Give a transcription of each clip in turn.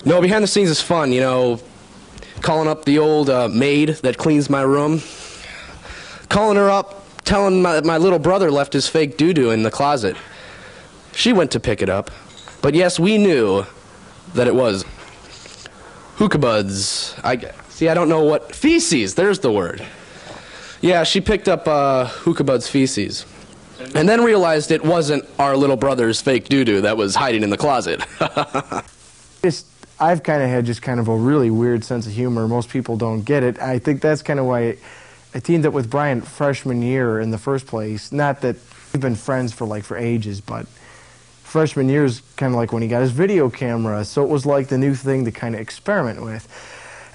No, behind the scenes is fun, you know, calling up the old maid that cleans my room, calling her up, telling my little brother left his fake doo-doo in the closet. She went to pick it up, but yes, we knew that it was hookah buds. I don't know what, feces, there's the word. Yeah, she picked up hookah buds' feces. And then realized it wasn't our little brother's fake doo-doo that was hiding in the closet. I've kind of had just kind of a really weird sense of humor. Most people don't get it. I think that's kind of why I teamed up with Brian freshman year in the first place. Not that we've been friends for ages, but freshman year is kind of like when he got his video camera. So it was like the new thing to kind of experiment with.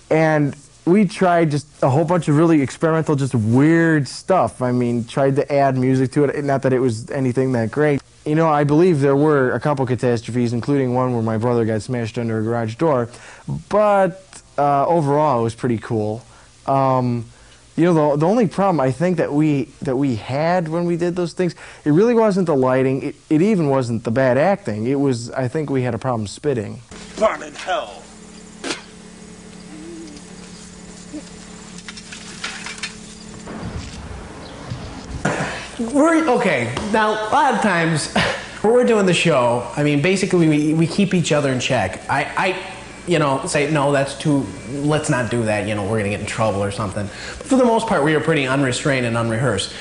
And we tried just a whole bunch of really experimental, just weird stuff. I mean, tried to add music to it. Not that it was anything that great. You know, I believe there were a couple catastrophes, including one where my brother got smashed under a garage door. But overall, it was pretty cool. You know, the only problem I think that we had when we did those things, it really wasn't the lighting. It even wasn't the bad acting. It was, I think we had a problem spitting. Burn in hell. Okay, now a lot of times when we're doing the show, I mean, basically we keep each other in check. You know, say, no, that's too, let's not do that, you know, we're going to get in trouble or something. But for the most part, we are pretty unrestrained and unrehearsed.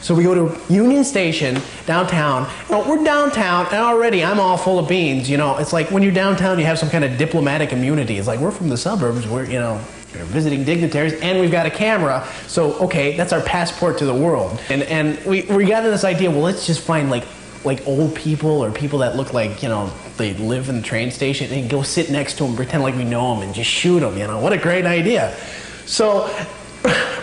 So we go to Union Station, downtown. You know, we're downtown, and already I'm all full of beans, you know. It's like when you're downtown, you have some kind of diplomatic immunity. It's like, we're from the suburbs, we're, you know, we're visiting dignitaries, and we've got a camera, so, okay, that's our passport to the world. And we got this idea, well, let's just find, like old people or people that look like, you know, they live in the train station and go sit next to them, pretend like we know them and just shoot them, you know. What a great idea. So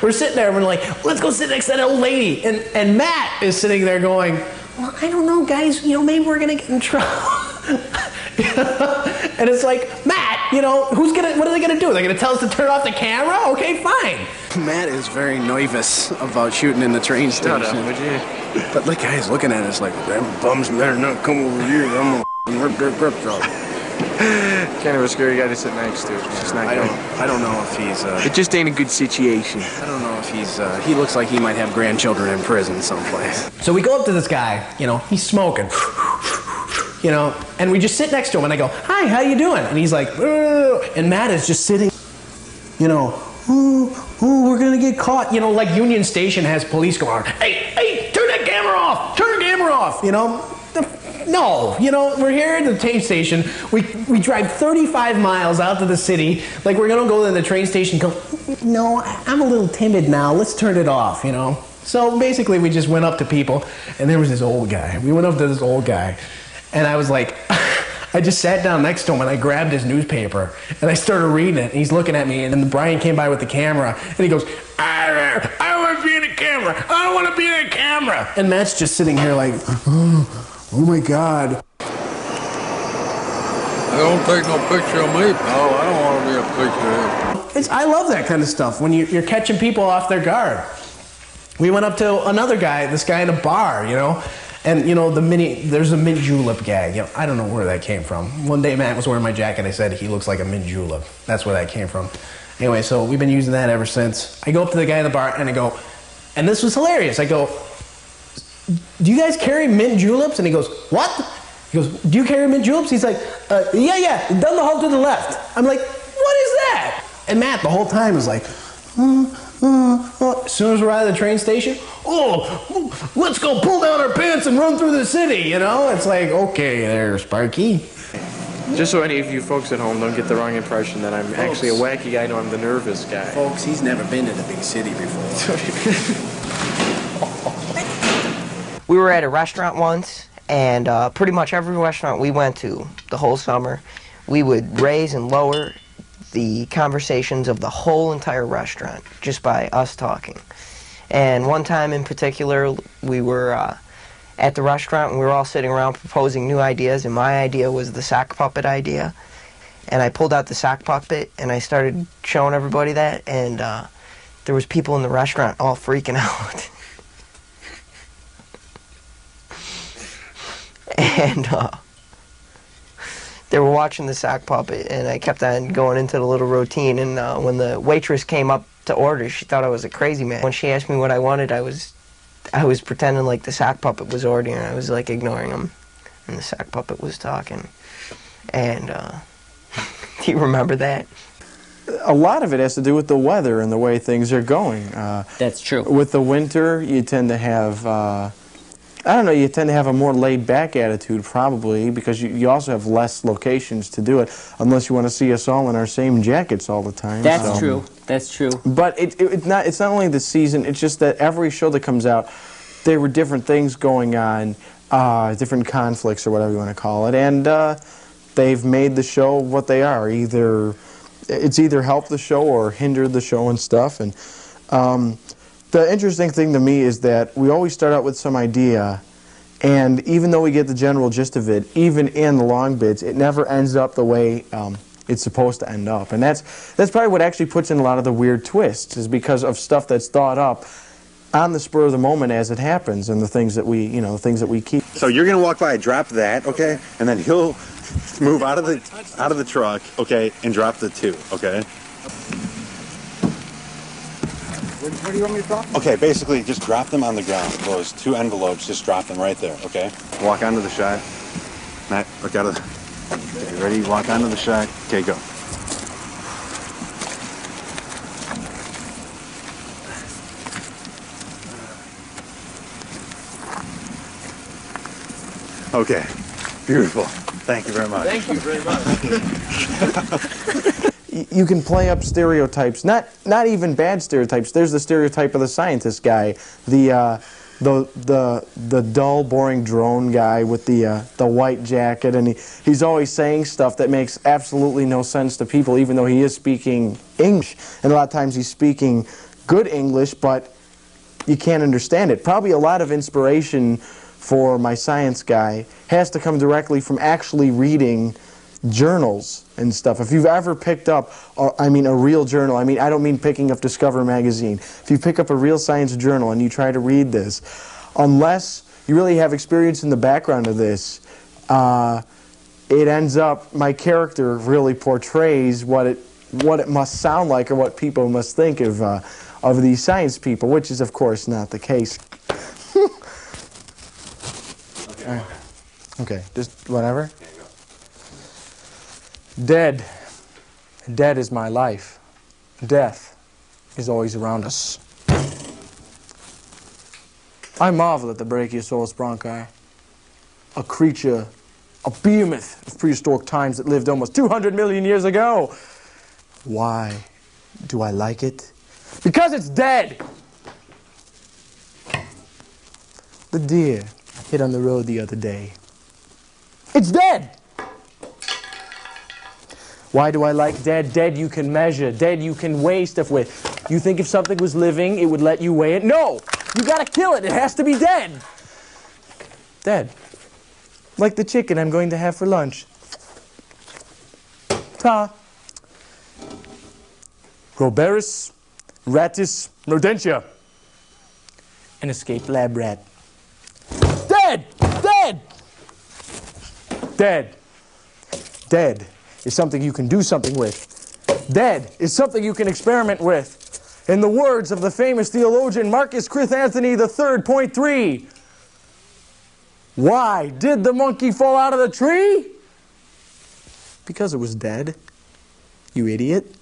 we're sitting there and we're like, let's go sit next to that old lady. And Matt is sitting there going, well, I don't know, guys, you know, maybe we're going to get in trouble. And it's like, Matt, you know, what are they going to do? They're going to tell us to turn off the camera? Okay, fine. Matt is very nervous about shooting in the train station. Shut up, would you? But the guy's looking at us like, them bums better not come over here. I'm gonna rip their grips off. Kind of a scary guy to sit next to. It's just not I don't know if he's, it just ain't a good situation. I don't know if he's, he looks like he might have grandchildren in prison someplace. So we go up to this guy, you know, he's smoking. You know, and we just sit next to him and I go, hi, how you doing? And he's like, ugh. And Matt is just sitting, you know, oh, we're gonna get caught. You know, like Union Station has police going on, hey, turn that camera off, turn the camera off, you know. No, you know, we're here at the train station. We drive 35 miles out to the city, like we're gonna go to the train station and go, no, I'm a little timid now, let's turn it off, you know. So basically we just went up to people and there was this old guy. We went up to this old guy and I was like, I just sat down next to him and I grabbed his newspaper and I started reading it and he's looking at me and then Brian came by with the camera and he goes, I don't want to be in a camera. I don't want to be in a camera. And Matt's just sitting here like, oh my God. Don't take no picture of me, pal. I don't want to be a picture of you. I love that kind of stuff when you're catching people off their guard. We went up to another guy, this guy in a bar, you know. And, you know, there's a mint julep gag. You know, I don't know where that came from. One day Matt was wearing my jacket and I said, he looks like a mint julep. That's where that came from. Anyway, so we've been using that ever since. I go up to the guy in the bar and I go, and this was hilarious. I go, do you guys carry mint juleps? And he goes, what? He goes, do you carry mint juleps? He's like, yeah, down the hall to the left. I'm like, what is that? And Matt the whole time is like, as soon as we're out of the train station, let's go pull down our pants and run through the city, you know? It's like, okay there, Sparky. Just so any of you folks at home don't get the wrong impression that I'm actually a wacky guy, no, I'm the nervous guy. Folks, he's never been to the big city before. We were at a restaurant once, and pretty much every restaurant we went to the whole summer, we would raise and lower the conversations of the whole entire restaurant just by us talking. And one time in particular, we were at the restaurant and we were all sitting around proposing new ideas, and my idea was the sock puppet idea. And I pulled out the sock puppet and I started showing everybody that, and there was people in the restaurant all freaking out. And they were watching the sock puppet, and I kept on going into the little routine. And when the waitress came up to order, she thought I was a crazy man. When she asked me what I wanted, I was pretending like the sock puppet was ordering. I was like ignoring him, and the sock puppet was talking. And do you remember that? A lot of it has to do with the weather and the way things are going. That's true. With the winter, you tend to have, I don't know, you tend to have a more laid-back attitude probably, because you also have less locations to do it, unless you want to see us all in our same jackets all the time. That's true. That's true. But it's not only the season, it's just that every show that comes out, there were different things going on, different conflicts or whatever you want to call it, and they've made the show what they are. It's either helped the show or hindered the show and stuff. And the interesting thing to me is that we always start out with some idea, and even though we get the general gist of it, even in the long bits, it never ends up the way it's supposed to end up. And that's probably what actually puts in a lot of the weird twists, is because of stuff that's thought up on the spur of the moment as it happens, and the things that we keep. So you're gonna walk by, drop that, okay, and then he'll move out of the truck, okay, and drop the 2, okay. What do you want me to drop? Okay, basically just drop them on the ground. Those 2 envelopes, just drop them right there, okay. Walk onto the shot. Matt, look out of the. Okay, ready? Walk onto the shot. Okay, go. Okay, beautiful. Thank you very much. Thank you very much. You can play up stereotypes, not even bad stereotypes. There's the stereotype of the scientist guy, the dull, boring drone guy with the white jacket, and he's always saying stuff that makes absolutely no sense to people, even though he is speaking English. And a lot of times he's speaking good English, but you can't understand it. Probably a lot of inspiration for my science guy has to come directly from actually reading journals and stuff. If you've ever picked up, a real journal, I don't mean picking up Discover magazine. If you pick up a real science journal and you try to read this, unless you really have experience in the background of this, it ends up, my character really portrays what it must sound like, or what people must think of these science people, which is of course not the case. Okay, just whatever. Dead. Dead is my life. Death is always around us. I marvel at the Brachiosaurus bronchi, a creature, a behemoth of prehistoric times that lived almost 200 million years ago. Why do I like it? Because it's dead! The deer hit on the road the other day. It's dead! Why do I like dead? Dead you can measure. Dead you can weigh stuff with. You think if something was living, it would let you weigh it? No! You gotta kill it. It has to be dead. Dead. Like the chicken I'm going to have for lunch. Ta. Roberus ratus rodentia. An escaped lab rat. Dead! Dead! Dead. Dead is something you can do something with. Dead is something you can experiment with. In the words of the famous theologian Marcus Anthony III.3, why did the monkey fall out of the tree? Because it was dead, you idiot.